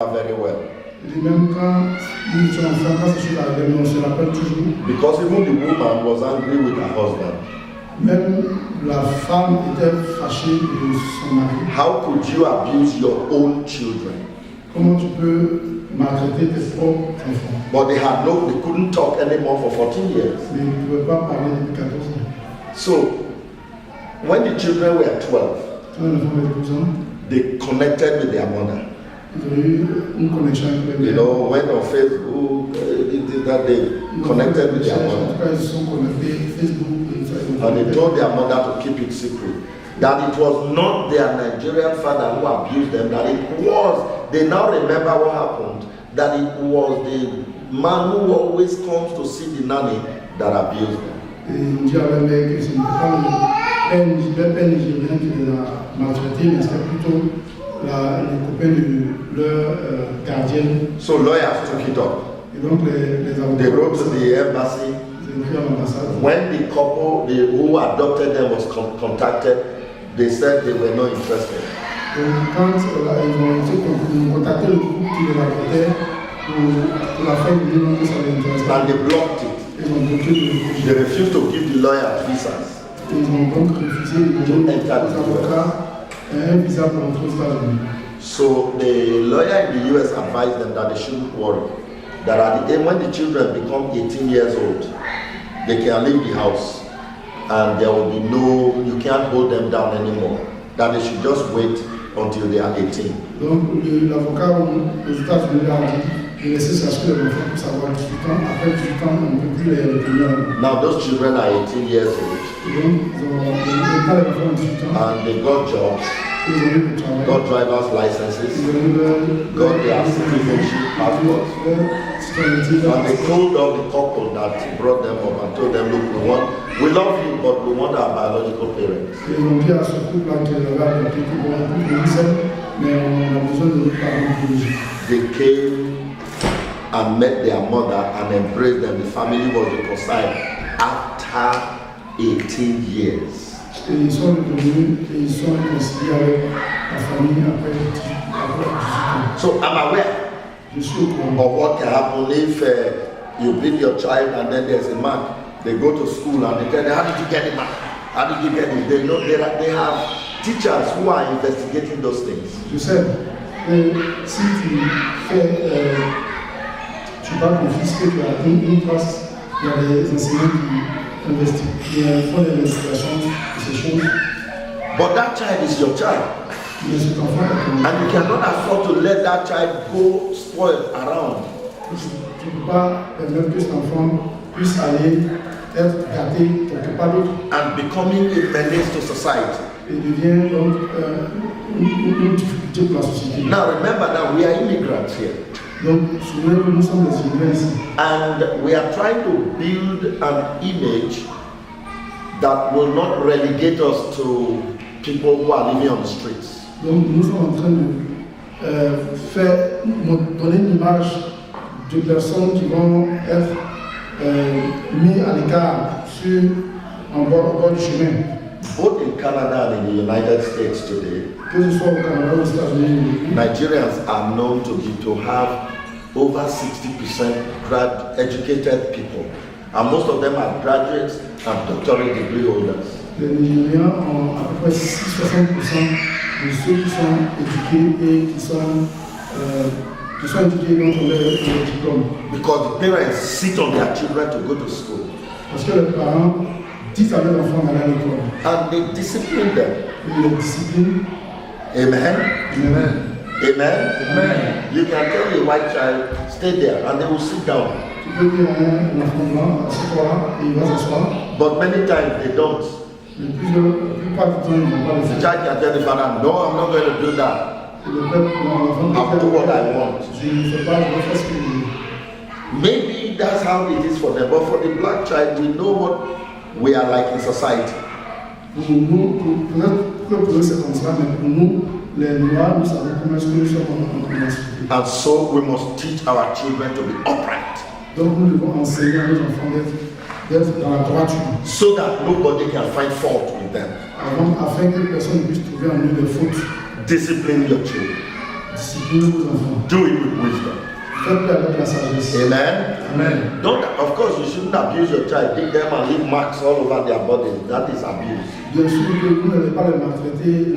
very well. Because even the woman was angry with her husband. How could you abuse your own children? But they couldn't talk anymore for 14 years. So, when the children were 12, they connected with their mother. You know, went on Facebook, that they connected with their mother. And they told their mother to keep it secret. That it was not their Nigerian father who abused them, that it was, they now remember what happened, that it was the man who always comes to see the nanny that abused them. So lawyers took it up. They wrote to the embassy. When the couple who adopted them was contacted, they said they were not interested. And they blocked it. They refused to give the lawyer visas to enter the US. So the lawyer in the US advised them that they shouldn't worry. That at the end, when the children become 18 years old, they can leave the house and there will be you can't hold them down anymore. That they should just wait until they are 18. Now those children are 18 years old and they got jobs, got driver's licenses, got their citizenship passports. And they told all the couple that brought them up and told them, look, we love you, but we want our biological parents. They came and met their mother and embraced them. The family was reconciled after 18 years. So I'm aware of what can happen if you bring your child and then there's a man. They go to school and they tell them, how did you get it, man? How did you get it? They know they have teachers who are investigating those things. Je sais, si tu vas confisquer, tu as une place, il y a des enseignants qui font des investigations de ces choses. But that child is your child. And you cannot afford to let that child go spoiled around. Tu ne peux pas permettre que cet enfant puisse aller être gâté quelque part d'autre. And becoming a menace to society. Et devient donc une difficulté pour la société. Now remember that we are immigrants here. Donc souvenez-vous, nous sommes des immigrants ici. And we are trying to build an image that will not relegate us to people who are living on the streets. Donc nous sommes en train de donner une image de personnes qui vont être mis à l'écart en bord du chemin. Both in Canada and in the United States today, que ce soit au Canada ou aux États-Unis, Nigerians are known to have over 60% educated people, and most of them are graduates and doctorate degree holders. Les Nigériens ont à peu près 60% de ceux qui sont éduqués et qui sont éduqués dans leur diplôme. Because the parents sit on their children to go to school. Parce que les parents disent à leurs enfants d'aller à l'école. And they discipline them. Ils les disciplinent. Amen. Amen. Amen. Amen. You can tell a white child, stay there, and they will sit down. Tu peux dire à un enfant blanc, assieds-toi, et il va s'asseoir. But many times they don't. La plupart du temps, ils ne vont pas le The faire. child can tell the father, no, I'm not going to do that. I'll do what I want. Maybe that's how it is for them, but for the black child, we know what we are like in society. And so we must teach our children to be upright. So that nobody can find fault with them. Discipline your children. disciplinez vos enfants. Do it with wisdom. Faites-le avec la sagesse. Amen. Amen. Don't, of course, you shouldn't abuse your child. Take them and leave marks all over their body. That is abuse. Bien sûr que vous n'allez pas les maltraiter,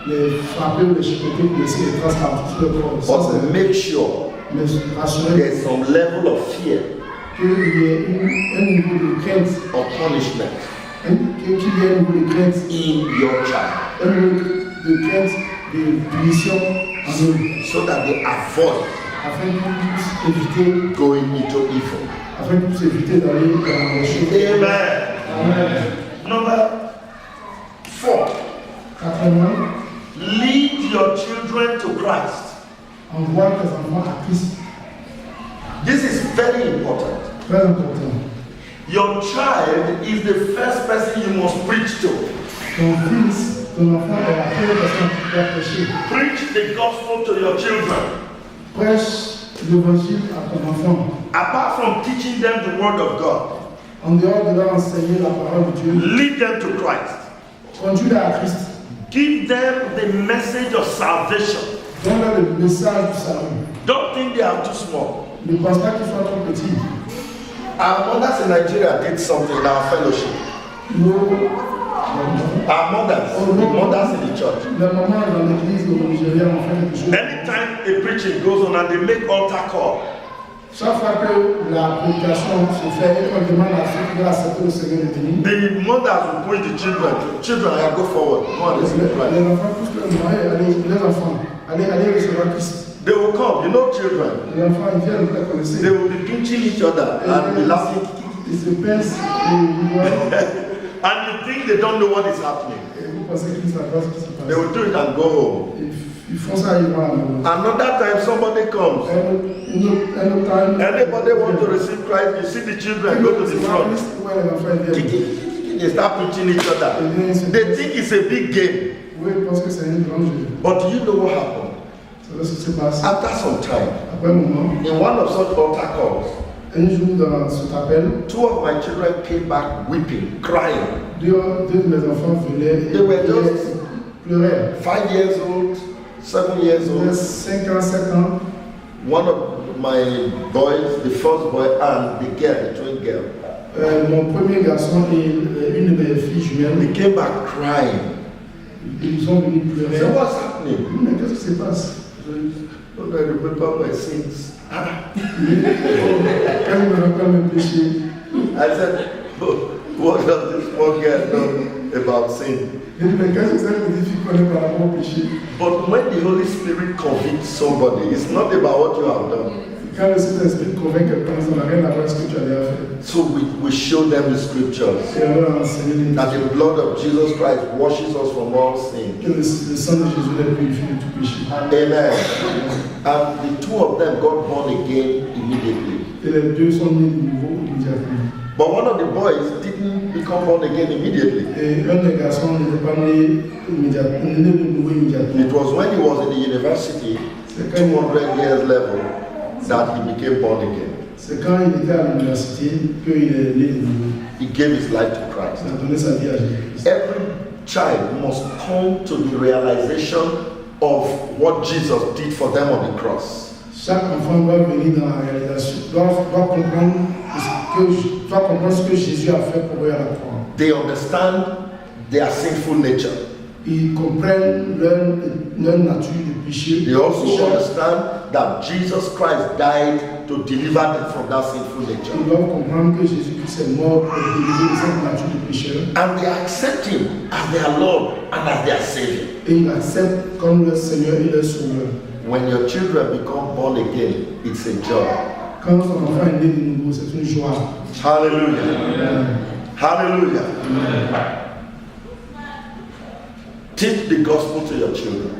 les frapper ou les chicoter pour laisser des traces partout sur le corps. Ça, But make sure mais rassurez there's some level of fear qu'il y ait un niveau de crainte, or punishment qu'il y ait un niveau de crainte, in your child, un niveau de crainte, de punition en eux, so that they avoid afin qu'ils puissent éviter, going into evil. afin qu'ils puissent éviter d'aller dans les choses. Amen. Amen. Number 4, Quatrièmement, lead your children to Christ. envoie tes enfants à Christ. This is very important. Très important. Your child is the first person you must preach to. Ton fils, ton enfant est la première personne qui doit prêcher. Preach the gospel to your children. Prêche l'évangile à ton enfant. Apart from teaching them the word of God, En dehors de leur enseigner la parole de Dieu, lead them to Christ. conduis-les à Christ. Give them the message of salvation. Donne-leur le message du salut. Don't think they are too small. Ne pense pas qu'ils soient trop petits. Our mothers in Nigeria did something in our fellowship. Our mothers, the mothers in the church. Les mamans dans l'église au Nigeria ont fait quelque chose. Anytime a preaching goes on and they make altar call, Chaque fois que la prédication se fait et qu'on demande à ceux qui veulent accepter le Seigneur de venir, the mothers will push the children. Children, I go forward. Go and receive Christ. les enfants poussent leurs mains, les enfants, allez recevoir Christ. They will come. You know, children. Les enfants, ils viennent, vous les connaissez. They will be pinching each other and be laughing. Ils se pincent et ils voient. And you think they don't know what is happening. Et vous pensez qu'ils savent pas ce qui se passe. They will do it and go home. Ils font ça, ils vont à la maison. Another time somebody comes. Un autre time, Anybody want to receive Christ, you see the children go to the front. Ouais, les enfants, ils viennent. They start preaching each other. They think it's a big game. Oui, ils pensent que c'est une grande jeu. But do you know what happened? C'est ce qui se passe. After some time, Après un moment, in one of such altar calls, un jour dans cet appel, 2 of my children came back weeping, crying. deux de mes enfants venaient They were et just pleuraient. 5 years old, 7 years Ils avaient old. 5 ans, 7 ans. One of my boys, the first boy, and the girl, the twin girl, Mon premier garçon et une de mes filles jumelles, they came back crying. ils sont venus pleurer. So what's happening? Mais qu'est-ce qui se passe? Don't I remember my sins? Quand ils me rappellent mes péchés, I said, oh, what does this poor girl know about sin? je dis, mais qu'est-ce que ça veut dire qu'on est par rapport au péché? But when the Holy Spirit convicts somebody, it's not about what you have done. Quand le Saint-Esprit convainc quelqu'un, ça n'a rien à voir avec ce que tu as déjà fait. So we show them the scriptures. Et on leur enseigne les That the blood of Jesus Christ washes us from all sin. que le sang de Jésus les purifie de tout péché. Amen. And the 2 of them got born again immediately. Et les deux sont nés de nouveau immédiatement. But one of the boys didn't become born again immediately. Et un des garçons n'était pas né immédiatement, né de nouveau immédiatement. It was when he was in the university, 200 years level, that he became born again. C'est quand il était à l'université qu'il est né de nouveau. He gave his life to Christ. Il a donné sa vie à Jésus. Every child must come to the realization of what Jesus did for them on the cross. Chaque enfant doit venir dans la réalisation, doit comprendre ce que Jésus a fait pour eux à la croix. They understand their sinful nature. Ils comprennent leur nature de péché. They also understand that Jesus Christ died to deliver them from that sinful nature. Ils doivent comprendre que Jésus-Christ est mort pour délivrer de cette nature de pécheur. And they accept him as their Lord and as their Savior. Et ils l'acceptent comme leur Seigneur et leur Sauveur. When your children become born again, it's a joy. Quand son enfant est né de nouveau, c'est une joie. Hallelujah. Hallelujah. Teach the gospel to your children.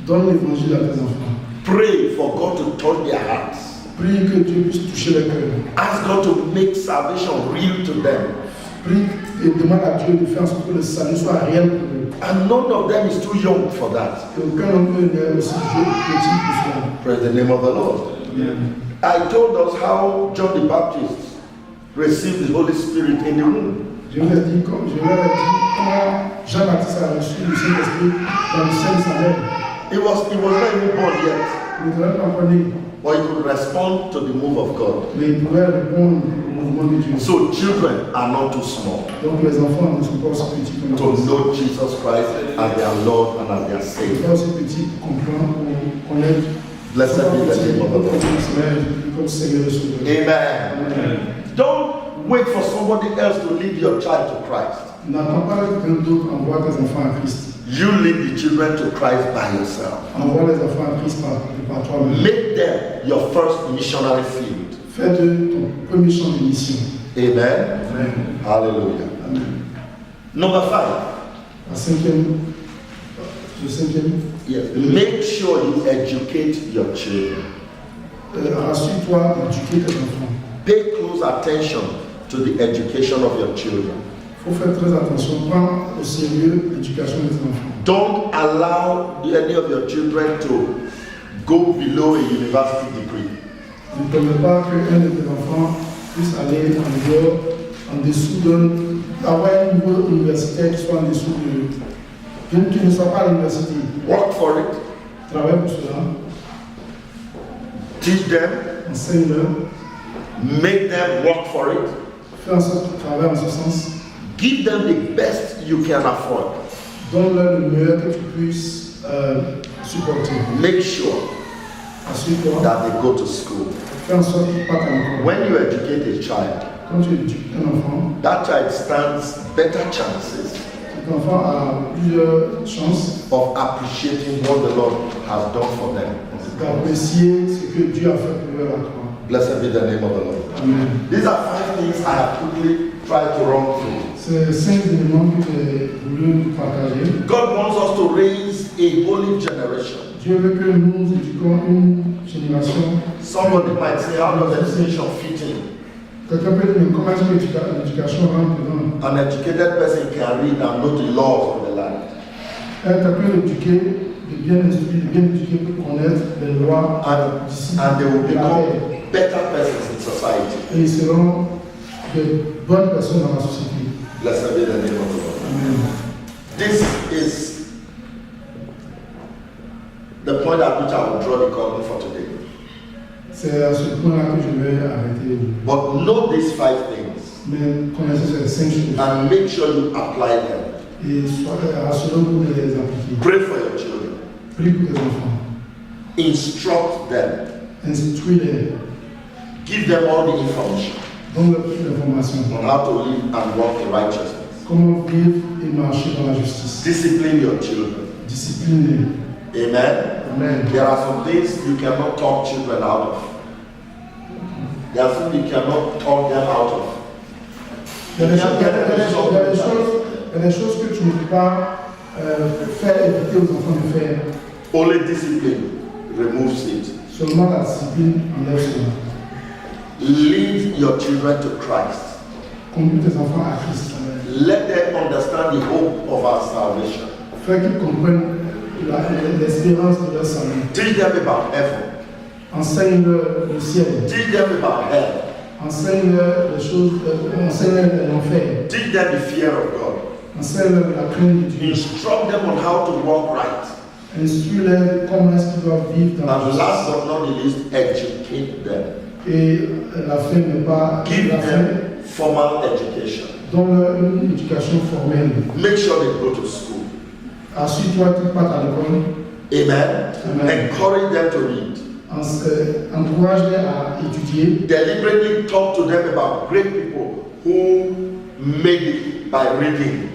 Donne l'évangile à tes enfants. Pray for God to touch their hearts. Prie que Dieu puisse toucher leur cœur. Ask God to make salvation real to them. Prie et demande à Dieu de faire en sorte que le salut soit réel pour eux. And none of them is too young for that. Et aucun d'entre eux n'est aussi petit pour cela. Praise the name of the Lord. Amen. I told us how John the Baptist received the Holy Spirit in the room. Je leur ai dit comment Jean-Baptiste a reçu le Saint-Esprit dans le sein de sa mère. He was not even born yet. Il n'était pas encore né. But he could respond to the move of God. Mais il pouvait répondre au mouvement de Dieu. So children are not too small Donc les enfants ne sont pas aussi petits que nous. to know Jesus Christ as their Lord and as their Ils ne sont Savior. pas aussi petits pour comprendre, pour connaître. Blessed be the name of the Lord. Comme Seigneur et Sauveur. Amen. Don't wait for somebody else to lead your child to Christ. N'attends pas que quelqu'un d'autre envoie tes enfants à Christ. You lead the children to Christ by yourself. Envoie les enfants à Christ par toi-même. Make them your first missionary field. Fais de ton premier champ de mission. Amen. Amen. Hallelujah. Amen. Number 5. Le cinquième. Yes. Make sure you educate your children. Rassure-toi d'éduquer tes enfants. Pay close attention to the education of your children. Il faut faire très attention. Prends au sérieux l'éducation des enfants. Don't allow any of your children to go below a university degree. Ne permets pas qu'un de tes enfants puisse aller en dehors, en dessous d'avoir un niveau universitaire qui soit en dessous de. Tu ne sois pas à l'université. Work for it. Travaille pour cela. Teach them. Enseigne-leur. Make them work for it. Fais en sorte qu'ils travaillent en ce sens. Give them the best you can afford. Donne-leur le meilleur que tu puisses supporter. Make sure Assure-toi. that they go to school. Fais en sorte qu'ils partent à l'école. When you educate a child, Quand tu éduques un enfant, that child stands better chances cet enfant a plusieurs chances of appreciating what the Lord has done for them. d'apprécier ce que Dieu a fait pour eux à toi. Blessed be the name of the Lord. Amen. These are 5 things I have quickly tried to run through. C'est 5 éléments que j'ai voulu partager. God wants us to raise a holy generation. Dieu veut que nous éduquions une génération. Somebody might say, how does education fit in? Quelqu'un peut dire, comment est-ce que l'éducation rentre dedans? An educated person can read and know the laws of the land. Quelqu'un éduqué, de bien instruit, de bien éduqué peut connaître les lois And they will de la terre. become better persons in society. Et ils seront de bonnes personnes dans la société. Blessed be the name of the Lord. Amen. This is the point at which I will draw the curtain for today. C'est à ce point-là que je vais arrêter. But know these 5 things Mais connaissez ces 5 choses. and make sure you apply them. Et assurez-vous de les appliquer. Pray for your children. Prie pour tes enfants. Instruct them. Instruis-les. Give them all the information Donne-leur toute l'information. on how to live and walk in righteousness. Comment vivre et marcher dans la justice. Discipline your children. Discipline-les. Amen. Amen. There are some things you cannot talk children out of. There are some you cannot talk them out of. Il y a des choses que tu ne peux pas faire éviter aux enfants de faire. Only discipline removes it. Seulement la discipline enlève cela. Lead your children to Christ. Conduis tes enfants à Christ. Let them understand the hope of our salvation. Fais qu'ils comprennent l'espérance de leur salut. Teach them about heaven. Enseigne-leur le ciel. Teach them about hell. Enseigne-leur les choses, enseigne-leur l'enfer. Teach them the fear of God. Enseigne-leur la crainte de Dieu. Instruct them on how to walk right. Instruis-les comment est-ce qu'ils doivent vivre dans la And last justice. but not the least, educate them. Et la fin n'est pas Give la fin. them formal education. Donne-leur une éducation formelle. Make sure they go to school. Assure-toi qu'ils partent à l'école. Amen. Amen. Encourage them to read. Encourage-les à étudier. Deliberately talk to them about great people who made it by reading.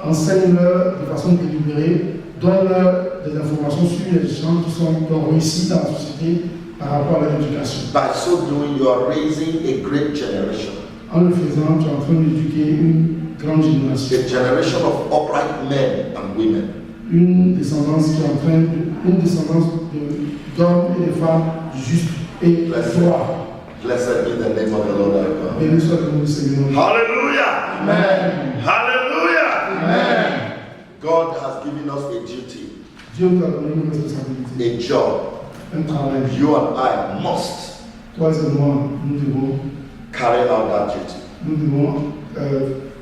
Enseigne-leur de façon délibérée. Donne-leur des informations sur les gens qui ont réussi dans la société par rapport à l'éducation. By so doing, you are raising a great generation. En le faisant, tu es en train d'éduquer une grande génération. A generation of upright men and women. Une descendance qui est en train une descendance d'hommes et de femmes justes et droits. Blessed be the name of the Lord our God. Béni soit le nom du Seigneur. Hallelujah. Amen. Hallelujah. Amen. God has given us a duty, Dieu nous a donné une responsabilité, a job. un travail. You and I must Toi et moi, nous devons carry out that duty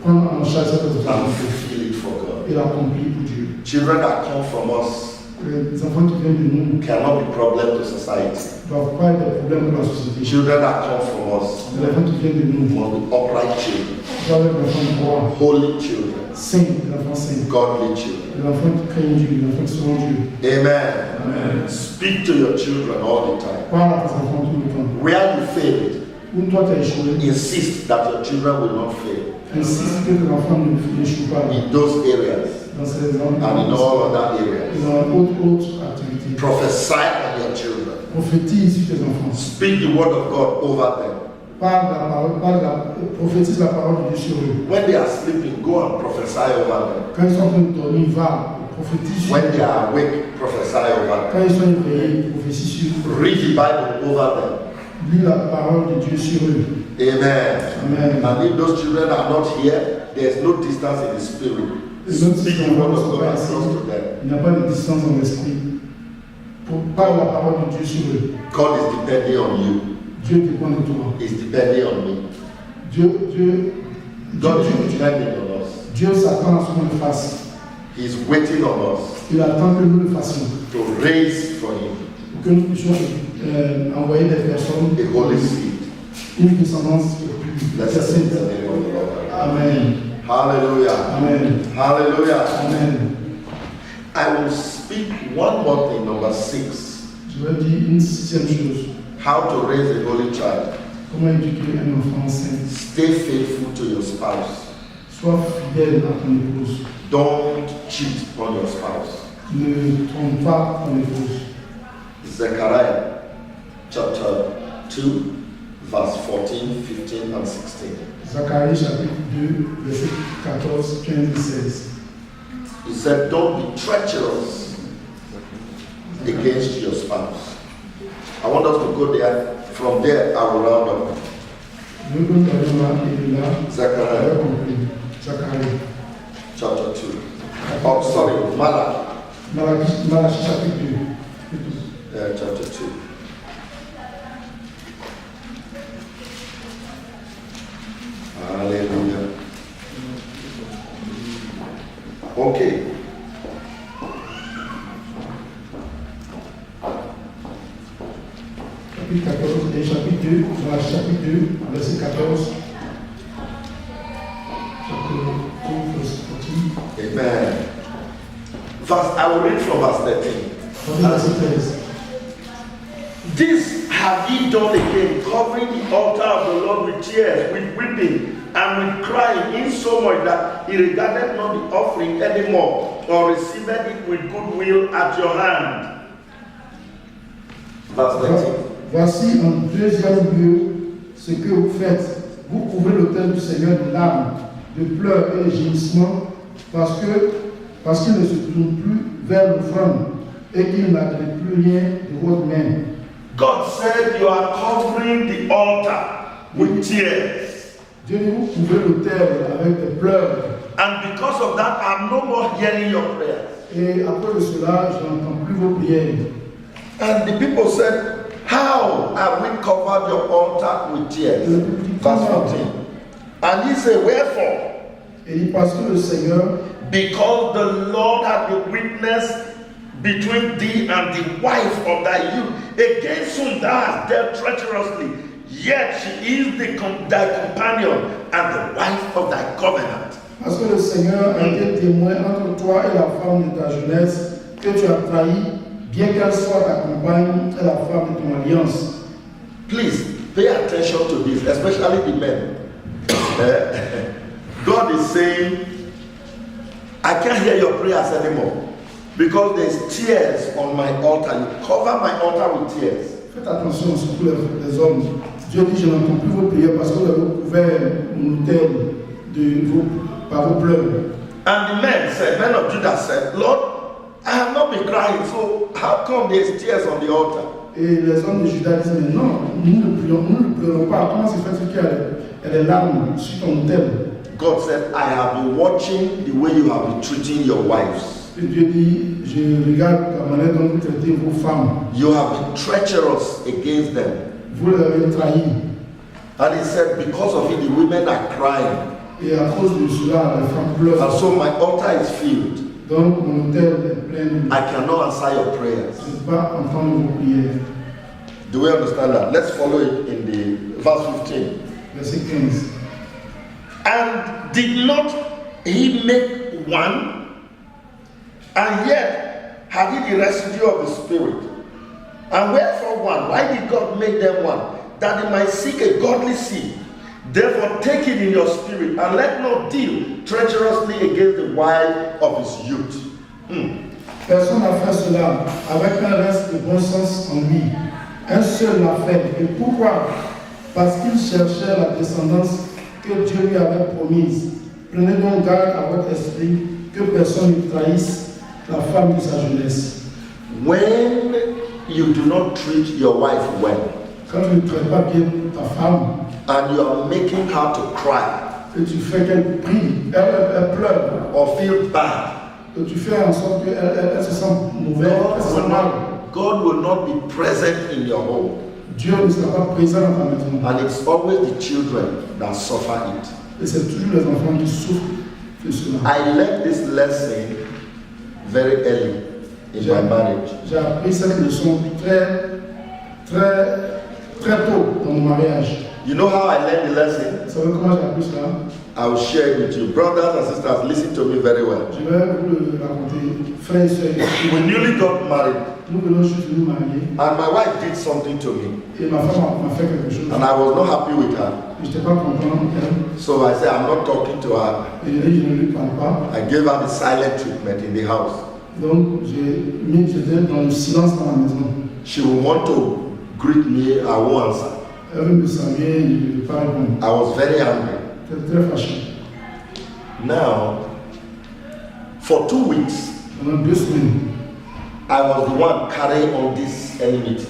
prendre en charge cette and responsabilité fulfill it for God. et l'accomplir pour Dieu. Children that come from us Les enfants qui viennent de nous cannot be problem to society. ne doivent pas être des problèmes pour la société. Children that come from us Les enfants qui viennent de nous must be upright children, doivent être des enfants droits, holy children, saints, des enfants saints, godly children. des enfants qui craignent Dieu, des enfants qui seront Dieu. Amen. Amen. Speak to your children all the time. Parle à tes enfants tout le temps. Where you failed, Où toi tu as échoué, insist that your children will not fail insiste que tes enfants n'échouent pas in those areas dans ces and in endroits all other et areas. dans autres activités. Prophesy on your children. Prophétise sur tes enfants. Speak the word of God over them. Prophétise la parole de Dieu sur eux. When they are sleeping, go and prophesy over them. Quand ils sont en train de dormir, va, prophétise sur When eux. they are awake, prophesy over them. Quand ils sont éveillés, prophétise sur eux. Read the Bible over them. Lis la parole de Dieu sur eux. Amen. Amen. And if those children are not here, there is no distance in the spirit. Et même si Speak les the word enfants of ne sont God pas across ici, to them. il n'y a pas de distance dans l'esprit. Parle la parole de Dieu sur eux. God is depending on you. Dieu dépend de toi. He's depending on me. God is depending on us. Dieu s'attend à ce qu'on le fasse. He's waiting on us Il attend que nous le fassions. to raise for him Que nous puissions envoyer des personnes, a holy seed. une descendance Blessed is sainte. the name of the Lord. Amen. Hallelujah. Amen. Hallelujah. Amen. I will speak one more thing, number 6. Je vais dire une sixième chose. How to raise a holy child. Comment éduquer un enfant saint? Stay faithful to your spouse. Sois fidèle à ton épouse. Don't cheat on your spouse. Ne trompe pas ton épouse. Zechariah chapter 2, verse 14, 15, and 16. Zacharie chapitre 2, verset 14, 15 et 16. He said, don't be treacherous against your spouse. I want us to go there. From there, I will round up. Je veux que nous allions là et de là. Zechariah Zacharie. chapter 2. Oh, sorry, Malachie chapitre 2. chapter 2. Hallelujah. Okay. Chapitre 14 et chapitre 2, Malachie chapitre 2, verset 14. Chapitre 2, verset 14. Amen. I will read from verse 13. Verset 13. This have ye done again, covering the altar of the Lord with tears, with weeping, and with crying, insomuch that he regarded not the offering anymore, or received it with good will at your hand. Verse 13. Voici en deuxième lieu ce que vous faites. Vous couvrez l'autel du Seigneur de larmes, de pleurs et de gémissements, parce qu'il ne se tourne plus vers l'offrande et qu'il n'agrée plus rien de votre main. God said you are covering the altar with tears. Dieu dit, vous couvrez l'autel avec des pleurs. And because of that, I'm no more hearing your prayers. Et à cause de cela, je n'entends plus vos prières. And the people said, how have we covered your altar with tears? Verse 14. And he said, wherefore? Et il dit, parce que le Seigneur, because the Lord hath been witness between thee and the wife of thy youth, against whom thou hast dealt treacherously, yet she is thy companion and the wife of thy covenant. Parce que le Seigneur a été témoin entre toi et la femme de ta jeunesse, que tu as trahi, bien qu'elle soit ta compagne et la femme de ton alliance. Please pay attention to this, especially the men. God is saying, I can't hear your prayers anymore because there's tears on my altar. You cover my altar with tears. Faites attention, surtout les hommes. Dieu dit, je n'entends plus vos prières parce que vous avez couvert mon autel par vos pleurs. And the men of Judah said, Lord, I have not been crying, so how come there's tears on the altar? Et les hommes de Juda disent, mais non, nous ne pleurons pas. Comment se fait-il qu'il y a des larmes sur ton autel? God said, I have been watching the way you have been treating your wives. Et Dieu dit, je regarde la manière dont vous traitez vos femmes. You have been treacherous against them. Vous les avez trahi. And he said, because of it, the women are crying. Et à cause de cela, les femmes pleurent. And so my altar is filled. Donc mon hôtel est plein. I cannot answer your prayers. Je ne peux pas entendre vos prières. Do we understand that? Let's follow it in the verse 15. Verset 15. And did not he make one? And yet had he the residue of the Spirit? And wherefore one? Why did God make them one? That they might seek a godly seed. Therefore take it in your spirit, and let not deal treacherously against the wife of his youth. Personne n'a fait cela avec un reste de bon sens en lui. Un seul l'a fait. Et pourquoi? Parce qu'il cherchait la descendance que Dieu lui avait promise. Prenez donc garde à votre esprit que personne ne trahisse la femme de sa jeunesse. When you do not treat your wife well, quand tu ne traites pas bien ta femme, and you are making her to cry, et tu fais qu'elle prie, elle pleure, or feel bad, et tu fais en sorte qu'elle se sent mauvaise, elle se sent mal. God will not be present in your home. Dieu ne sera pas présent dans ta maison. And it's always the children that suffer it. Et c'est toujours les enfants qui souffrent de cela. I learned this lesson very early in my marriage. J'ai appris cette leçon très tôt dans mon mariage. You know how I learned the lesson? Vous savez comment j'ai appris cela? I will share it with you. Brothers and sisters, listen to me very well. Je vais vous le raconter. Frères et sœurs, We newly got married, nous venons juste de nous marier. and my wife did something to me, Et ma femme m'a fait quelque chose. and I was not happy with her. Je n'étais pas content d'elle. So I said, I'm not talking to her. Et j'ai dit, je ne lui parle pas. I gave her the silent treatment in the house. Donc j'étais dans le silence dans la maison. She would want to greet me, I won't answer. Elle veut me saluer, je ne vais pas répondre. I was very angry. J'étais très fâché. Now, for 2 weeks, Pendant 2 semaines, I was the one carrying on this enmity.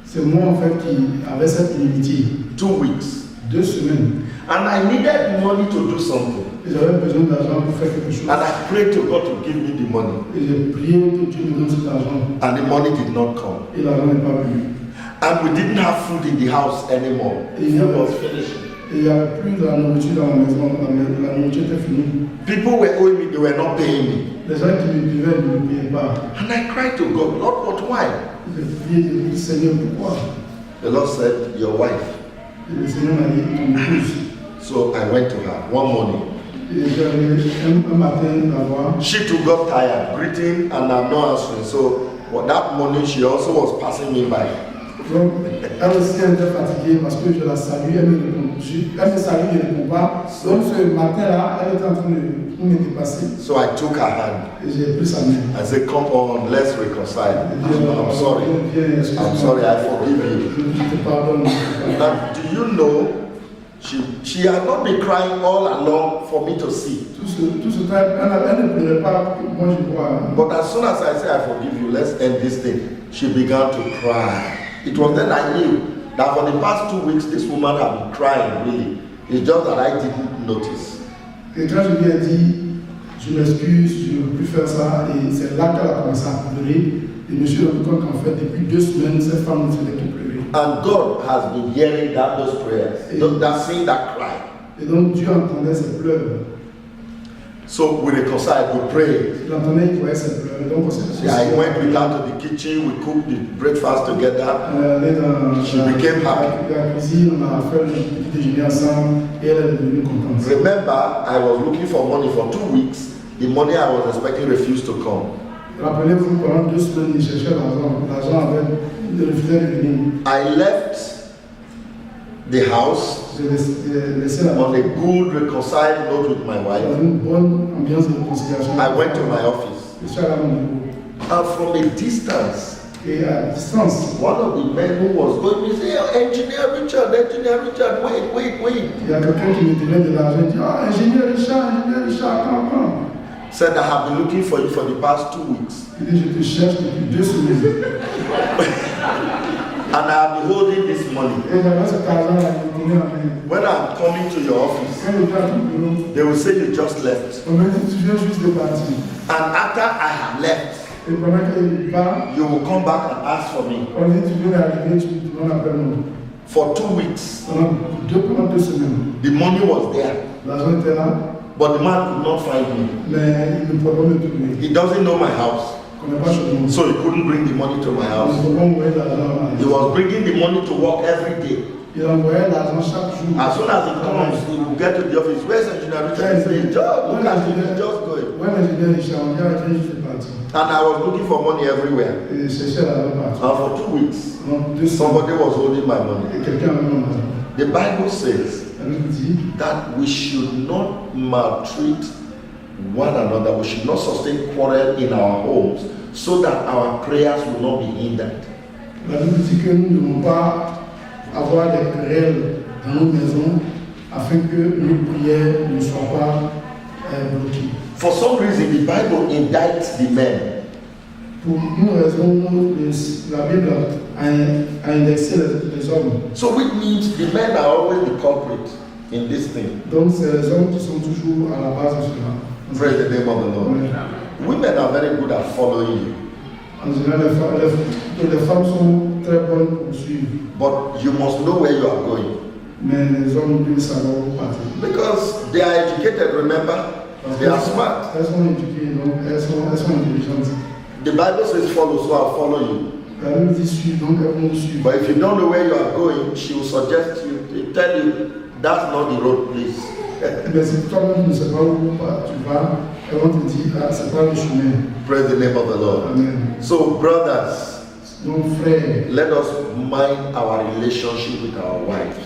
c'est moi en fait qui avait cette inimitié. 2 weeks. 2 semaines. And I needed money to do something. Et j'avais besoin d'argent pour faire quelque chose. And I prayed to God to give me the money. Et j'ai prié que Dieu me donne cet argent. And the money did not come. Et l'argent n'est pas venu. And we didn't have food in the house anymore. Et Food was finishing. il n'y avait plus de la nourriture dans la maison. La nourriture était finie. People were owing me, they were not paying me. Les gens qui me devaient ne me payaient pas. And I cried to God, Lord, but why? J'ai prié, j'ai dit, Seigneur, pourquoi? The Lord said, your wife. Et le Seigneur m'a dit, ton épouse. So I went to her one morning. Et j'ai allé un matin la voir. She too got tired, greeting, and I'm not answering. So that morning she also was passing me by. Donc, elle aussi elle était fatiguée parce que je la salue, elle me salue, je ne réponds pas. Donc ce matin-là, elle était en train de me dépasser. So I took her hand. Et j'ai pris sa main. I said, come on, let's reconcile. I'm sorry. I'm sorry, I forgive you. Je te pardonne. Now, do you know, she had not been crying all along for me to see. Tout ce temps, elle ne pleurait pas que moi je vois. But as soon as I said, I forgive you, let's end this thing, she began to cry. It was then I knew that for the past 2 weeks, this woman had been crying, really. It's just that I didn't notice. Et quand je lui ai dit, je m'excuse, je ne veux plus faire ça, et c'est là qu'elle a commencé à pleurer. Et je me suis rendu compte qu'en fait, depuis 2 semaines, cette femme ne faisait que pleurer. And God has been hearing those prayers, that seeing that cry. Et donc Dieu entendait ses pleurs. So we reconciled, we prayed. Il entendait qu'il voyait ses pleurs. Donc on s'est I went with her to the kitchen, we cooked the breakfast together. She became happy. La cuisine, on a fait le petit déjeuner ensemble et elle est devenue contente. Remember, I was looking for money for 2 weeks. The money I was expecting refused to come. Rappelez-vous, pendant 2 semaines, il cherchait l'argent. L'argent avait refusé de venir. I left the house J'ai laissé la on a good reconciled note with my dans wife. une bonne ambiance de réconciliation. I went to my office. Je suis allé à mon bureau. And from a distance, Et à distance, one of the men who was going, he said, oh, Engineer Richard, wait. il y a quelqu'un qui me donnait de l'argent. Il dit, ah, ingénieur Richard, quand? Said, I have been looking for you for the past 2 weeks. Il dit, je te cherche depuis 2 semaines. And I have been holding this money. Et j'avais cet argent-là, il me donnait en main. When I'm coming to your office, Quand je viens à ton bureau, they will say you just left. on me dit, tu viens juste de partir. And after I have left, Et pendant qu'il part, you will come back and ask for me. on dit, tu viens d'arriver, tu me demandes après nous. For 2 weeks, Pendant 2 semaines, the money was there. l'argent était là. But the man could not find me. Mais il ne pouvait pas me trouver. He doesn't know my house. Il ne connaît pas chez nous. So he couldn't bring the money to my Il house. ne pouvait pas envoyer l'argent. He was bringing the money to work every day. Il envoyait l'argent chaque jour. As soon as he comes, he will get to the office. Where's engineer Richard? He says, Joe, look at him, he's just going. When l'ingénieur Richard, on dirait qu'il est parti. And I was looking for money everywhere. Et il cherchait l'argent And partout. for 2 weeks, Donc, 200. somebody was holding my money. Et quelqu'un avait mon argent. The Bible says La Bible dit that we should not maltreat one another. We should not sustain quarrel in our homes so that our prayers will not be hindered. La Bible dit que nous ne devons pas avoir des querelles dans nos maisons afin que nos prières ne soient pas bloquées. For some reason, the Bible indicts the men. Pour une raison, la Bible a indexé les hommes. So which means the men are always the culprit in this thing. Donc c'est les hommes qui sont toujours à la base de cela. Praise the name of the Lord. Ouais. Women are very good at following you, En général, les femmes sont très bonnes pour suivre, but you must know where you are going. mais les hommes doivent savoir où partir. Because they are educated, remember? They are smart. Elles sont éduquées, donc elles sont intelligentes. The Bible says follow, so I'll follow you. La Bible dit suivre, donc elles vont suivre. But if you don't know where you are going, she will suggest you, they tell you, that's not the road, please. Mais si toi-même ne sais pas où tu vas, elles vont te dire, ah, c'est pas le chemin. Praise the name of the Lord. Amen. So, brothers, Donc frère, let us mind our relationship with our wives.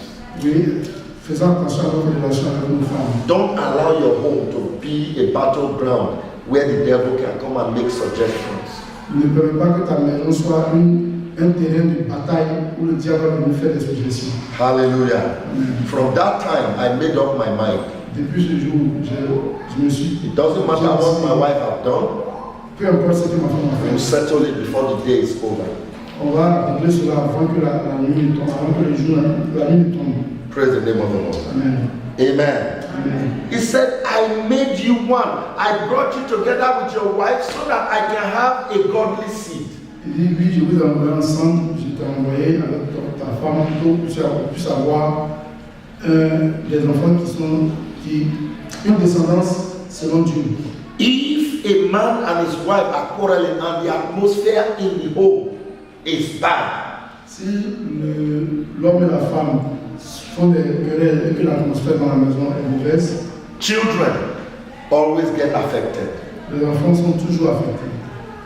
oui, faisons attention à notre relation avec nos femmes. Don't allow your home to be a battleground where the devil can come and make suggestions. Ne permets pas que ta maison soit un terrain de bataille où le diable va nous faire des suggestions. Hallelujah. Amen. From that time, I made up my mind. Depuis ce jour, je me suis. It doesn't matter what my wife has done, Peu importe ce que ma femme a we'll fait, settle it before the day is over. on va régler cela avant que la nuit ne tombe, avant que le jour, la nuit ne tombe. Praise the name of the Lord. Amen. Amen. Amen. He said, I made you one. I brought you together with your wife so that I can have a godly seed. Il dit, oui, je vous ai envoyé ensemble, je t'ai envoyé avec ta femme pour que tu puisses avoir des enfants une descendance selon Dieu. If a man and his wife are quarreling and the atmosphere in the home is bad, Si l'homme et la femme font des querelles et que l'atmosphère dans la maison est mauvaise, children always get affected. les enfants sont toujours affectés.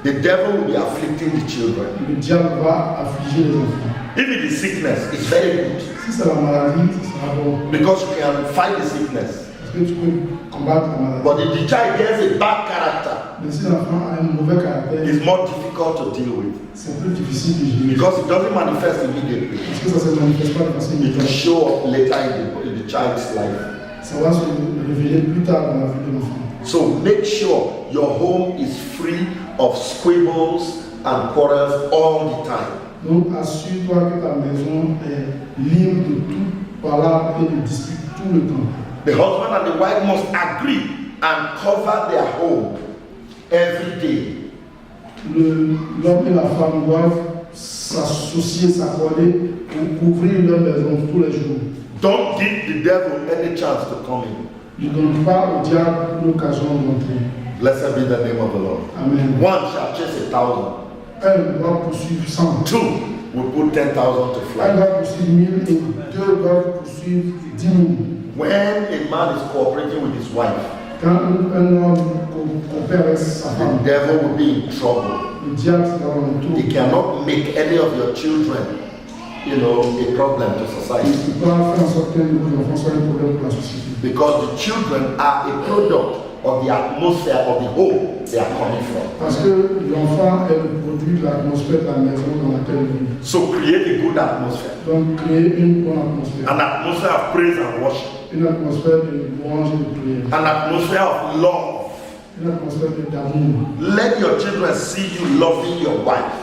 The devil will be afflicting the children. Le diable va affliger les enfants. If it is sickness, it's very good Si c'est la maladie, ce sera bon. because you can fight the sickness. Parce que tu peux combattre la maladie. But if the child gets a bad character, Mais si l'enfant a un mauvais caractère, it's more difficult to deal with c'est plus difficile de gérer. because it doesn't manifest immediately. Parce que ça ne se manifeste pas de façon It will immédiate. show up later in the child's life. Ça va se révéler plus tard dans la vie de l'enfant. So make sure your home is free of squabbles and quarrels all the time. Donc assure-toi que ta maison est libre de tout palabre et de dispute tout le temps. The husband and the wife must agree and cover their home every day. L'homme et la femme doivent s'associer, s'accorder pour couvrir leur maison tous les jours. Don't give the devil any chance to come in. Ne donne pas au diable l'occasion d'entrer. Blessed be the name of the Lord. Amen. One shall chase 1,000. Un doit poursuivre 100. Two will put 10,000 to Un flight. doit poursuivre 1000 et deux doivent poursuivre 10 000. When a man is cooperating with his wife, Quand un homme coopère avec sa the femme, devil will be in trouble. le diable sera dans le tour. He cannot make any of your children, a problem to society. Il peut faire en sorte que nos enfants soient un problème pour la société. Because the children are a product of the atmosphere of the home they are coming from. Parce que l'enfant est le produit de l'atmosphère de la maison dans laquelle il vit. So create a good atmosphere. Donc créer une bonne atmosphère. An atmosphere of praise and worship. Une atmosphère de louange et de prière. An atmosphere of love. Une atmosphère d'amour. Let your children see you loving your wife.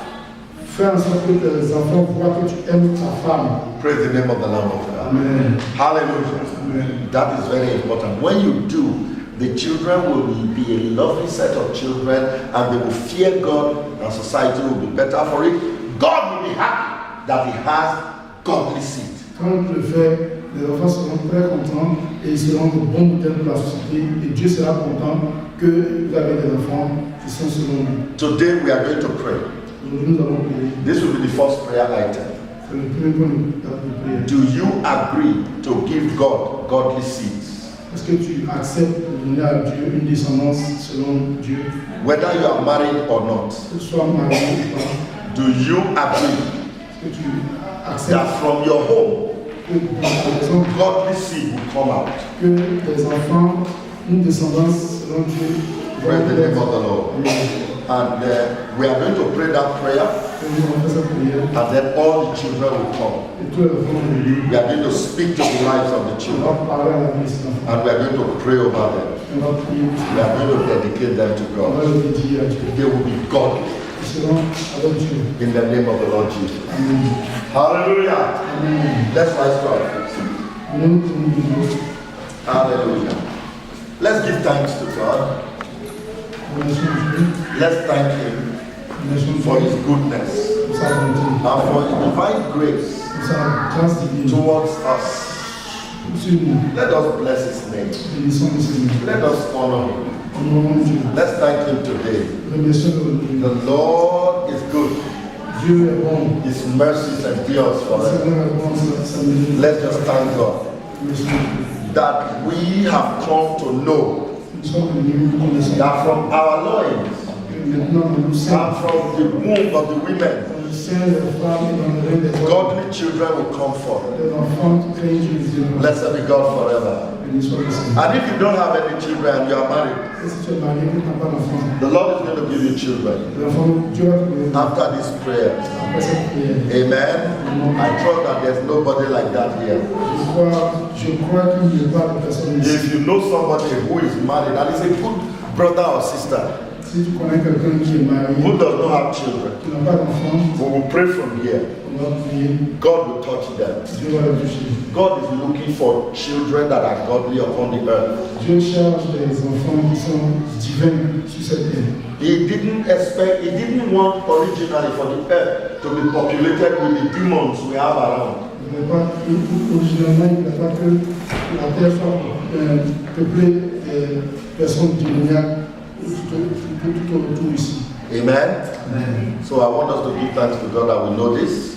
Fais en sorte que tes enfants voient que tu aimes ta femme. Praise the name of the Lamb of God. Amen. Hallelujah. Amen. That is very important. When you do, the children will be a lovely set of children and they will fear God and society will be better for it. God will be happy that he has godly seed. Quand tu le fais, Les enfants seront très contents et ils seront de bons modèles pour la société. Et Dieu sera content que vous avez des enfants qui sont selon lui. Today we are going to pray. Aujourd'hui, nous allons prier. This will be the first prayer item. C'est le premier point de prière. Do you agree to give God godly seeds? Est-ce que tu acceptes de donner à Dieu une descendance selon Dieu? Whether you are married or not, Que tu sois marié ou pas. do you agree Est-ce que tu that acceptes from your home, que, par exemple, godly seed will come out? que les enfants, une descendance selon Dieu, Praise the name of the Lord. Amen. And we are going to pray that prayer, Et nous allons faire cette prière. and then all the children will come. Et tous les enfants vont venir. We are going to speak to the lives of the On children, va parler à la vie de ces enfants. and we are going to pray over them. On va prier. We are going to dedicate them to On va God. le dédier à Dieu. They will be godly Ils seront avec Dieu. in the name of the Lord Jesus. Amen. Hallelujah. Amen. Let's rise to our feet. Nous nous Hallelujah. Let's give thanks to God. remercions Dieu. Let's thank Him Nous remercions for Dieu His goodness pour sa bonté, and for His divine grace pour sa grâce divine. towards us. Sur nous, Let us bless His name. bénissons le Seigneur. Let us honor Him. Honorons Dieu. Let's thank Him today. Remercions le Dieu. The Lord is good. Dieu est bon. His mercies endure Le forever. Seigneur est bon, sa miséricorde. Let's just thank God Remercions Dieu. that we have come to know Nous sommes venus nous connaissons. that from our loins Et maintenant, nous nous sommes and from the womb of the women, dans le sein des femmes et dans le règne des hommes. godly children will come forth. Les enfants qui craignent Dieu les Dieu. Blessed be God forever. Béni soit le Seigneur. And if you don't have any children and you are married, Et si tu es marié, que tu n'as pas d'enfant, the Lord is going to give you children l'enfant, Dieu va te donner after this prayer. après cette prière. Amen. I trust that there's nobody like that here. Je crois qu'il n'y a pas de personne ici. If you know somebody who is married and is a good brother or sister Si tu connais quelqu'un qui est marié, who does not have children, qui n'a pas d'enfant, we will pray from here. on va prier, God will touch them. Dieu va le toucher. God is looking for children that are godly upon the earth. Dieu cherche des enfants qui sont divins sur cette terre. He didn't want originally for the earth to be populated with the demons we have around. Il n'a pas, originalement, il n'a pas que la terre soit peuplée de personnes démoniaques tout autour ici. Amen. Amen. So I want us to give thanks to God that we know this.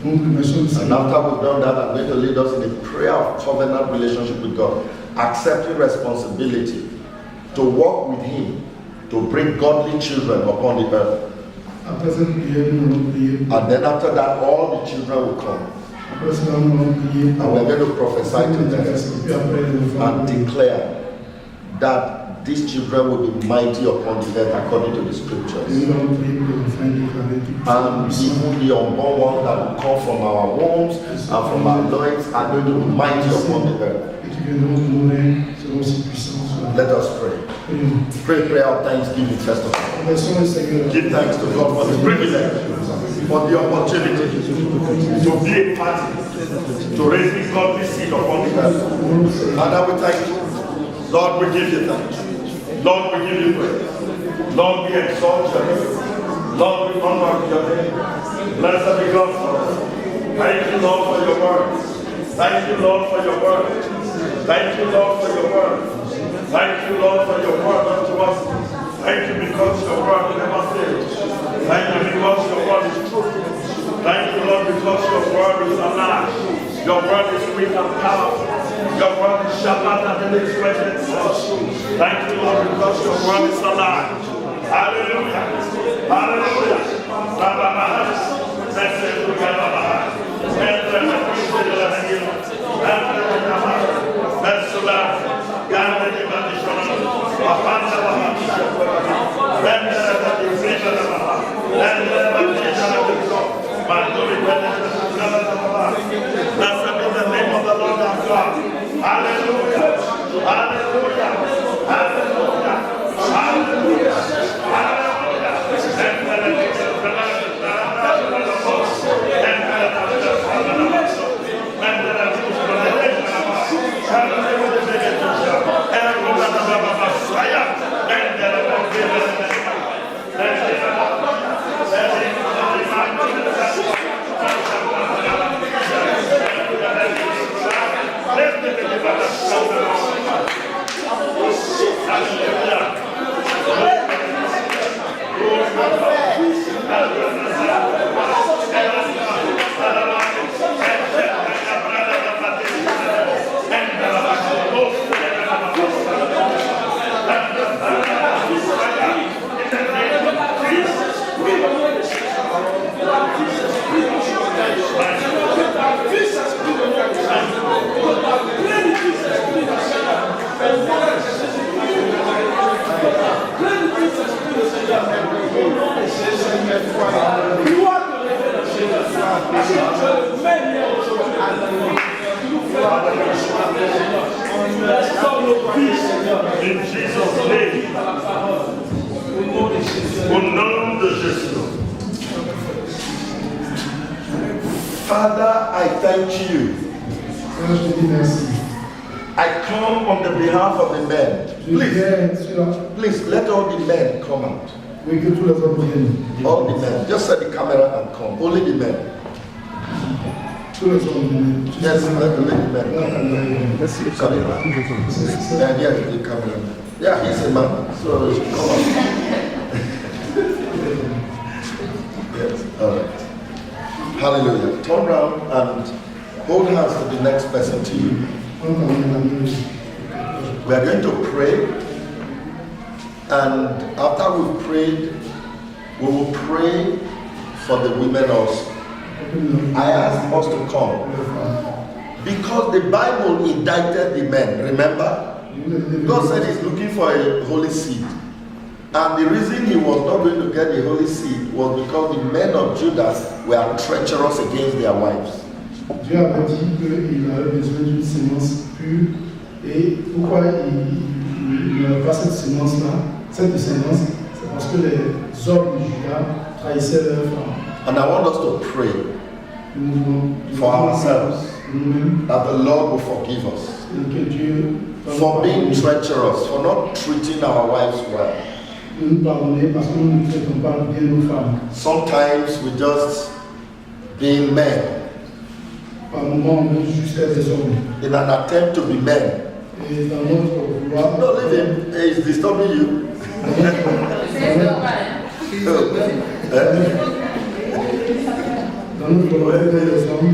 Donc, remercions le And Seigneur. after we've done that, I'm going to lead us in a prayer of covenant relationship with God, accepting responsibility to walk with Him to bring godly children upon the earth. Après cette prière, nous allons prier. And then after that, all the children will come. Après cela, nous allons prier. And we're going to prophesy to them Puis après, les enfants. and declare that these children will be mighty upon the earth according to the Et scriptures. nous allons prier pour les enfants déclarés tout And puissants. even the unborn ones that will come from our wombs and from our loins are going to be mighty upon the earth. Et qui viendront de nos reins seront aussi puissants sur la terre. Let us pray. Prions. Pray prayer of thanksgiving first of all. Remercions le Seigneur. Give thanks to God for the privilege, for the opportunity to be a party, to raise this godly seed upon the earth. Father, we thank you. Lord, we give you thanks. Lord, we give you praise. Lord, we exalt your name. Lord, we honor your name. Blessed be God forever. Thank you, Lord, for your word. Thank you, Lord, for your word. Thank you, Lord, for your word. Thank you, Lord, for your word unto us. Thank you because your word never fails. Thank you because your word is true. Thank you, Lord, because your word is alive. Your word is sweet and powerful. Your word is sharper than any two-edged sword. Thank you, Lord, because your word is alive. Hallelujah. Hallelujah. Blessed be the name of the Lord our God. Hallelujah. Hallelujah. Hallelujah. Hallelujah. Hallelujah. thank you. I come on the behalf of the men. Please let all the men come out. All the men. Just set the camera and come. Only the men. Yes, let the men. Let's see the camera. Yeah, the camera. Yeah, he's a man. So come on. Yes, all right. Hallelujah. Turn around and hold hands to the next person to you. We are going to pray, and after we've prayed, we will pray for the women also. I asked us to come because the Bible indicted the men. Remember, God said He's looking for a holy seed, and the reason He was not going to get the holy seed was because the men of Judah were treacherous against their wives. Dieu avait dit qu'il avait besoin d'une sémence pure, et pourquoi il n'avait pas cette sémence-là, cette descendance, c'est parce que les hommes de Juda trahissaient leurs femmes. And I want us to pray for ourselves that the Lord will forgive us for being treacherous, for not treating our wives well. Sometimes we just being men in an attempt to be men. No, leave him. He's disturbing you.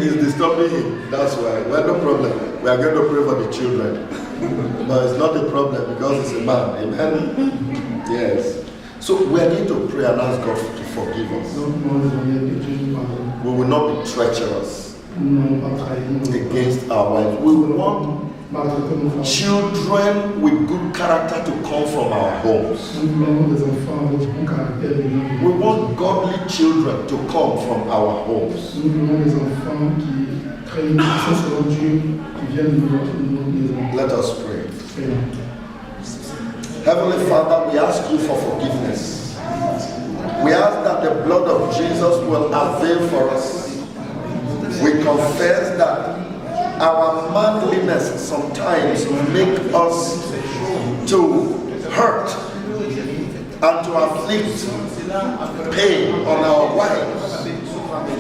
He's disturbing him. That's why. Well, no problem. We are going to pray for the children. But it's not a problem because it's a man. Amen. Yes. So we are going to pray and ask God to forgive us. We will not be treacherous against our wives. We want children with good character to come from our homes. We want godly children to come from our homes. Let us pray. Heavenly Father, we ask you for forgiveness. We ask that the blood of Jesus will avail for us. We confess that our manliness sometimes make us to hurt and to afflict pain on our wives.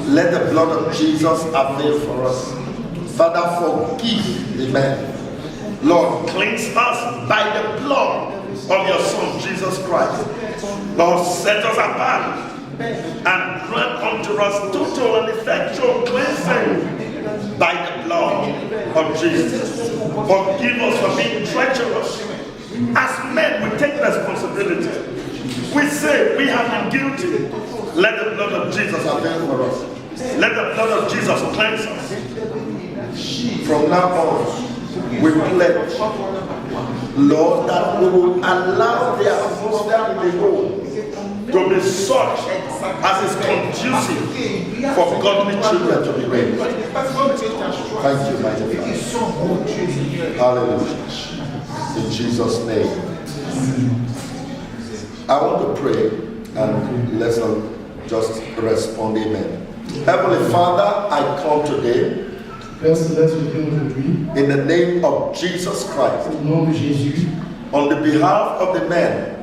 Let the blood of Jesus avail for us. Father, forgive the men. Lord, cleanse us by the blood of your Son, Jesus Christ. Lord, set us apart and grant unto us total and effectual cleansing by the blood of Jesus. Forgive us for being treacherous. As men, we take responsibility. We say we have been guilty. Let the blood of Jesus avail for us. Let the blood of Jesus cleanse us. From now on, we pledge, Lord, that we will allow the atmosphere in the home to be such as is conducive for godly children to be raised. Thank you, mighty Father. Hallelujah. In Jesus' name. I want to pray and let's just respond. Amen. Heavenly Father, I come today in the name of Jesus Christ, on the behalf of the men,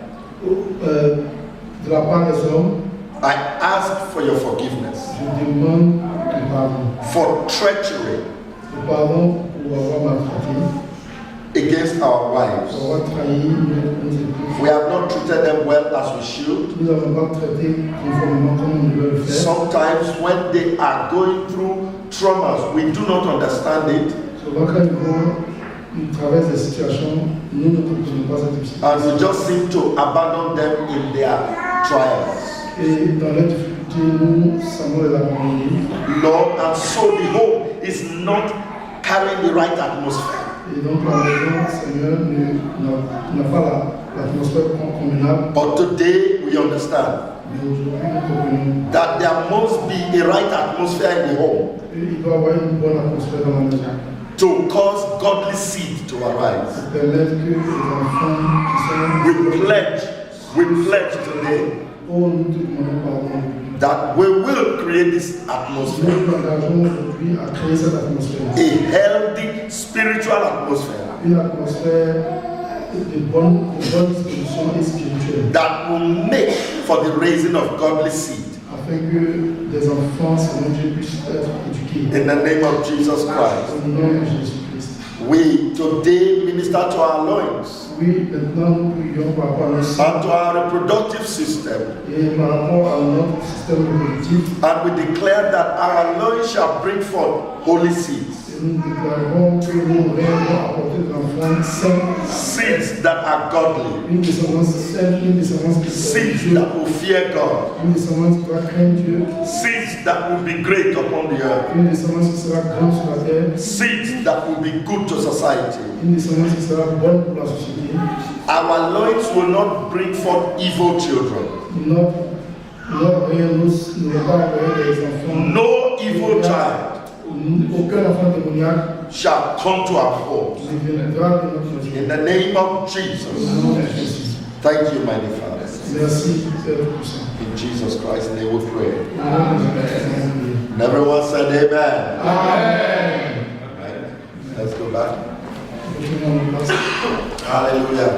I ask for your forgiveness for treachery against our wives. We have not treated them well as we should. Sometimes when they are going through traumas, we do not understand it. And we just seem to abandon them in their trials. Lord, and so the home is not carrying the right atmosphere. But today we understand that there must be a right atmosphere in the home to cause godly seed to arise. We pledge today that we will create this atmosphere. Nous nous engageons aujourd'hui à créer cette atmosphère. A healthy spiritual atmosphere. Une atmosphère de bonne disposition et spirituelle. That will make for the raising of godly seed. Afin que des enfants selon Dieu puissent être éduqués. In the name of Jesus Christ. Au nom de Jésus-Christ. We today minister to our loins. Oui, maintenant nous prions par rapport à notre And to our reproductive system. et par rapport à notre système reproductif. And we declare that our loins shall bring forth holy seeds. Et nous déclarons que nous allons apporter des enfants sains. Seeds that are godly. Une descendance saine, une descendance qui Seeds that will fear God. une descendance qui va craindre Dieu. Seeds that will be great upon the earth. Une descendance qui sera grande sur la terre. Seeds that will be good to society. Une descendance qui sera bonne pour la société. Our loins will not bring forth evil children. Notre réalisme ne va pas envoyer des enfants. No evil child Aucun enfant démoniaque shall come to our homes. ne viendra de notre vie. In the name of Au Jesus. nom de Jésus. Thank you, mighty Father. Merci, Père Tout-Puissant. In Jesus Christ's name we pray. Au nom de Jésus. And everyone said amen. Amen. Right. Let's go back. Retournons en place. Hallelujah.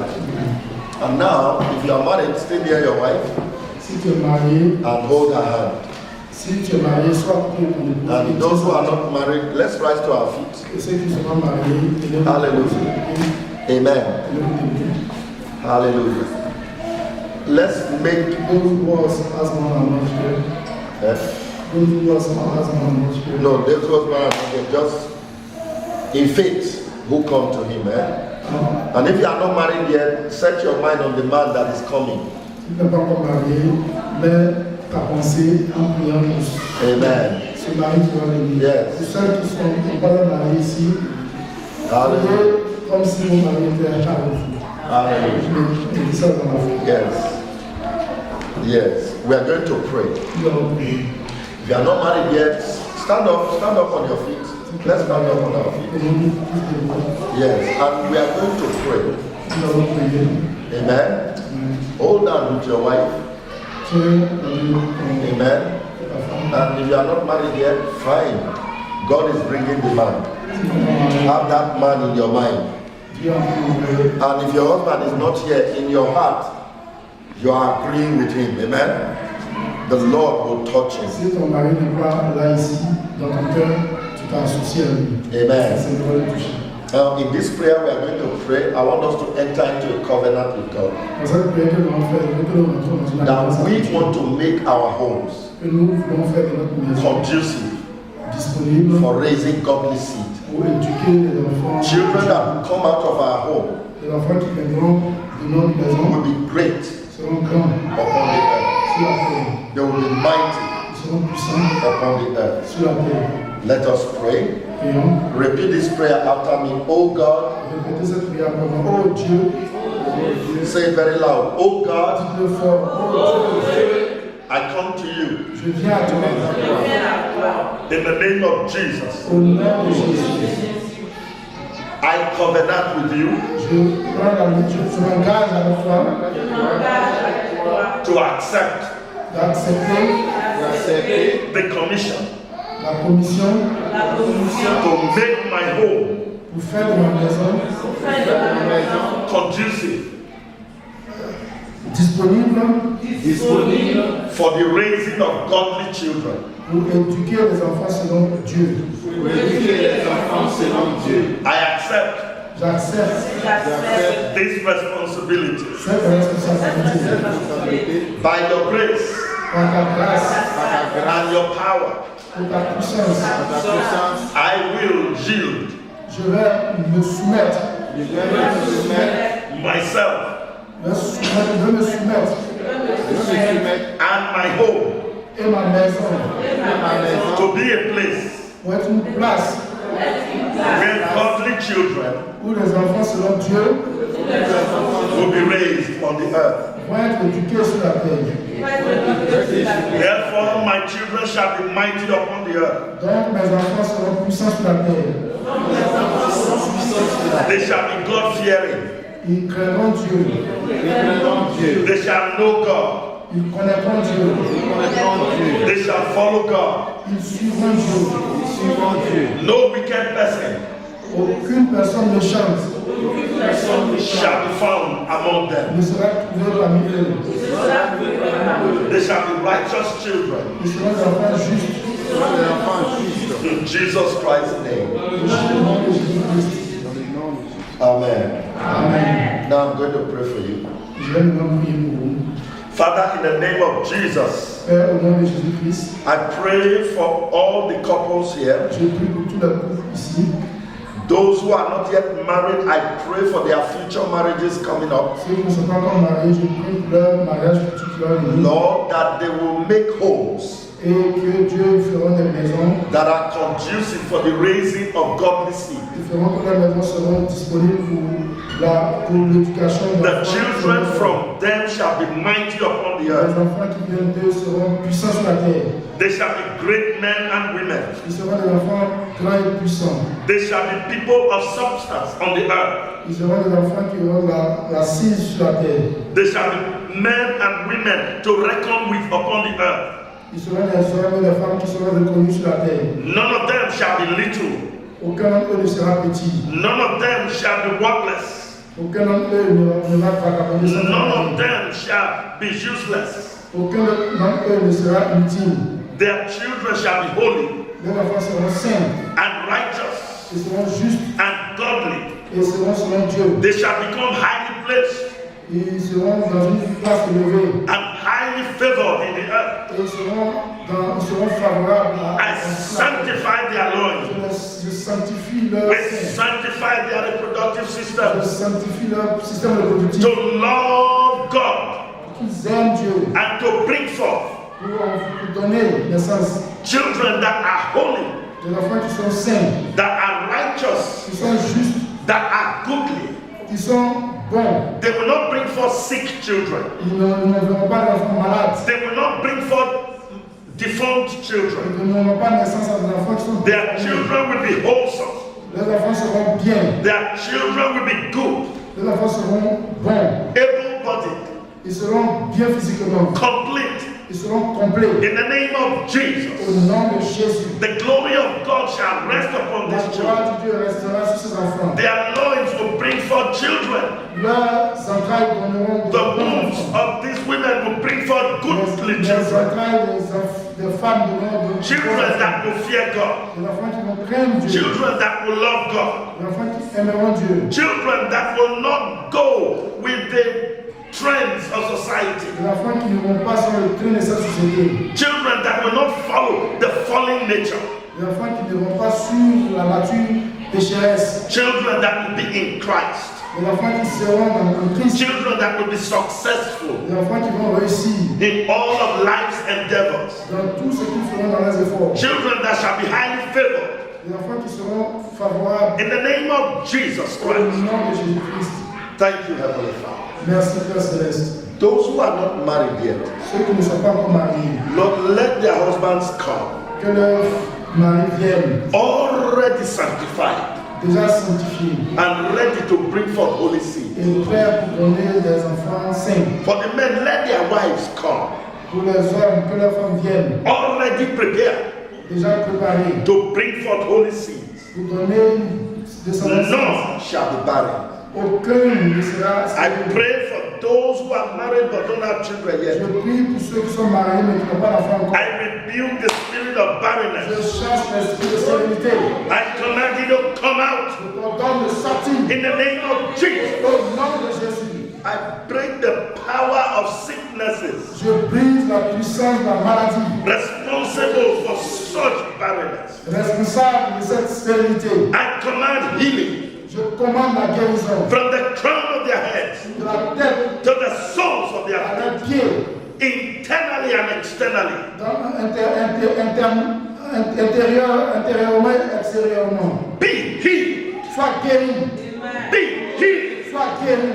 And now, if you are married, stay near your wife Si tu es marié, and hold her hand. si tu es marié, sois près de ton épouse. And those who are not married, let's rise to our feet. Et ceux qui sont pas mariés, élève-vous. Hallelujah. Amen. Élève-vous. Hallelujah. Let's make Those who are asthma are not here. Those who are asthma are not here. no, this was man just in faith who come to him. And if you are not married yet, set your mind on the man that is coming. Si tu n'es pas encore marié, mets ta pensée en priant pour Amen. ce mari qui va venir. Yes. Pour ceux qui sont pas mariés ici, Hallelujah. priez comme si mon mari était avec vous. Hallelujah. Je dis ça dans ma foi. Yes. Yes. We are going to pray. Nous allons prier. If you are not married yet, stand up on your feet. Let's stand up on our feet. Et nous, nous Yes. And we are going to pray. allons prier. Amen. Hold on with your wife. Tiens, Amen. And if you are not married yet, fine. God is bringing the man. Have that man in your mind. And if your husband is not here, in your heart, you are agreeing with him. Amen. The Lord will touch him. Si ton mari n'est pas là ici, dans ton cœur, tu t'associes à lui. Amen. C'est le le toucher. Now, in this prayer we are going to pray, I want us to enter into a covenant with God. Dans cette prière que nous allons faire, nous allons rentrer dans une alliance That we avec Dieu. want to make our homes Que nous voulons faire de notre maison conducive disponible for raising godly seed. pour éduquer les enfants. Children that will come out of our home Les enfants qui viendront de notre maison will be great seront grands upon the earth. sur la terre. They will be mighty Ils seront puissants upon the earth. sur la terre. Let us pray. Prions. Repeat this prayer after me. Oh God, Répétez cette prière pour moi. Oh Dieu, say it very loud. Oh God, dites-le fort. Oh Dieu, I come to you je viens à toi. in the name of Jesus. Au nom de Jésus. I covenant with you Je prends la lutte, je m'engage avec toi to accept d'accepter the commission la commission to make my home pour faire de ma maison conducive disponible for the raising of godly children. pour éduquer les enfants selon Dieu. I accept J'accepte this responsibility cette responsabilité by your grace par ta grâce, and your power. par ta puissance. I will yield Je vais me soumettre, myself je vais me soumettre and my home et ma maison to be a place pour être une place where godly children où les enfants selon Dieu will be raised on the earth. vont être éduqués sur la terre. Therefore, my children shall be mighty upon the earth. Donc mes enfants seront puissants sur la terre. They shall be God-fearing. Ils craindront Dieu. They shall know God. Ils connaîtront Dieu. They shall follow God. Ils suivront Dieu. No wicked person Aucune personne méchante shall be found among them. ne sera trouvée parmi eux. They shall be righteous children. Ils seront des enfants justes. In Jesus Christ's name. Au nom de Jésus-Christ. Amen. Amen. Now I'm going to pray for you. Je vais nous prier pour vous. Father, in the name of Jesus, Père, au nom de Jésus-Christ, I pray for all the couples here. je prie pour tous les couples ici. Those who are not yet married, I pray for their future marriages coming up. Ceux qui ne sont pas encore mariés, je prie pour leur mariage futur qui va venir. Lord, that they will make homes Et que Dieu fera des maisons. that are conducive for the raising of godly seed. Ils feront que leurs maisons seront disponibles pour l'éducation The d'enfants. children from them shall be mighty upon the Les earth. enfants qui viennent d'eux seront puissants sur la terre. They shall be great men and women. Ils seront des enfants grands et puissants. They shall be people of substance on the earth. Ils seront des enfants qui auront la cise sur la terre. They shall be men and women to reckon with upon the earth. Ils seront des hommes et des femmes qui seront reconnus sur la terre. None of them shall be little. Aucun d'entre eux ne sera petit. None of them shall be worthless. Aucun d'entre eux ne va vagabonder sans None of travail. them shall be useless. Aucun d'entre eux ne sera inutile. Their children shall be holy Leurs enfants seront saints. and righteous Ils seront justes and godly. et seront selon Dieu. They shall become highly placed Ils seront dans une place élevée. and highly favored in the earth. Et ils seront favorables I sanctify their loins. Je sanctifie leur I sein. sanctify their reproductive Je system sanctifie leur système reproductif. to love God Qu'ils aiment Dieu and to bring forth pour donner naissance. children that are holy, Des enfants qui sont saints, that are righteous, qui sont justes, that are goodly. qui sont bons. They will not bring forth sick children. Ils ne verront pas d'enfants malades. They will not bring forth deformed children. Ils n'auront pas naissance à des enfants qui sont Their children will be wholesome. Les enfants seront bien. Their children will be good, Les enfants seront bons. able-bodied, Ils seront bien physiquement. complete. Ils seront complets. In the name of Au Jesus, nom de Jésus. the glory of God shall rest upon La these children. gloire de Dieu restera sur ces enfants. Their loins will bring forth children. Leurs entrailles donneront The bons wombs enfants. of these women will bring forth goodly Les children. entrailles des femmes donneront de Children that will fear God. Les enfants qui vont craindre Dieu. Children that will love God. Les enfants qui aimeront Dieu. Children that will not go with the trends of society. Les enfants qui ne vont pas sur le train de cette société. Children that will not follow the fallen nature. Les enfants qui ne vont pas suivre la nature pécheresse. Children that will be in Christ. Les enfants qui seront dans Christ. Children that will be successful Les enfants qui vont réussir in all of life's endeavors. dans tout ce qu'ils feront dans leurs efforts. Children that shall be highly favored. Les enfants qui seront favorables In the name of Jesus au Christ. nom de Jésus-Christ. Thank you, Heavenly Father. Merci Père Céleste. Those who are not married yet, Ceux qui ne sont pas encore mariés, Lord, let their husbands come, que leurs maris viennent already sanctified déjà sanctifiés and ready to bring forth holy seed. et prêts pour donner des enfants saints. For the men, let their wives come, Pour les hommes, que leurs femmes viennent already prepared déjà préparés to bring forth holy seeds. pour donner des descendance. None shall be barren. Aucun ne sera I stérile. pray for those who are married but don't have children Je yet. prie pour ceux qui sont mariés mais qui n'ont pas d'enfants encore. I rebuke the spirit of Je barrenness. chasse l'esprit de stérilité. I command you to come out Je t'ordonne de sortir in the name of Jesus. au nom de Jésus. I break the power of sicknesses Je brise la puissance de la maladie, responsible for such barrenness. responsable de cette stérilité. I command healing Je commande la guérison from the crown of their heads de la tête to the soles of their à feet, leurs pieds, internally and externally. intérieurement et extérieurement. Be healed. Sois guéri, Be healed. sois guéri,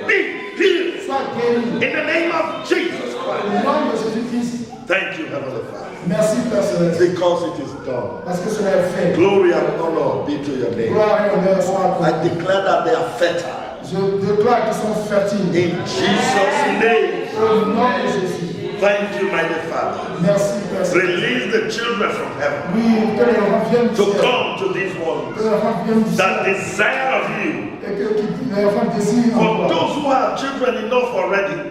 Be healed. sois guéri. In the name of Jesus Au Christ. nom de Jésus-Christ, Thank you, Heavenly Father. merci Père Céleste, Because it is done. parce que cela est fait. Glory and honor be to your name. Gloire et honneur soient à I toi. declare that they are fertile. Je déclare qu'ils sont fertiles. In Jesus' name. Au nom de Jésus. Thank you, mighty Father. Merci, Père Céleste. Release the children from heaven Oui, que les enfants viennent du to ciel. come to these Que ones les enfants viennent du that ciel. desire of you. Et que les enfants désirent For encore. those who have children enough already,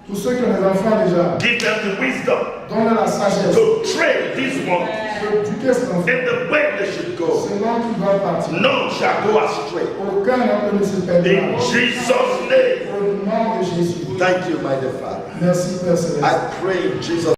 Tous ceux qui ont des enfants déjà, give them the wisdom donne la sagesse. to train these ones Éduquer cet enfant. in the way they should go. Selon qu'ils doivent partir. None shall go astray. Aucun d'entre eux ne se perdra. In Jesus' name. Au nom de Jésus. Thank you, mighty Father. Merci, Père Céleste. I pray in Jesus'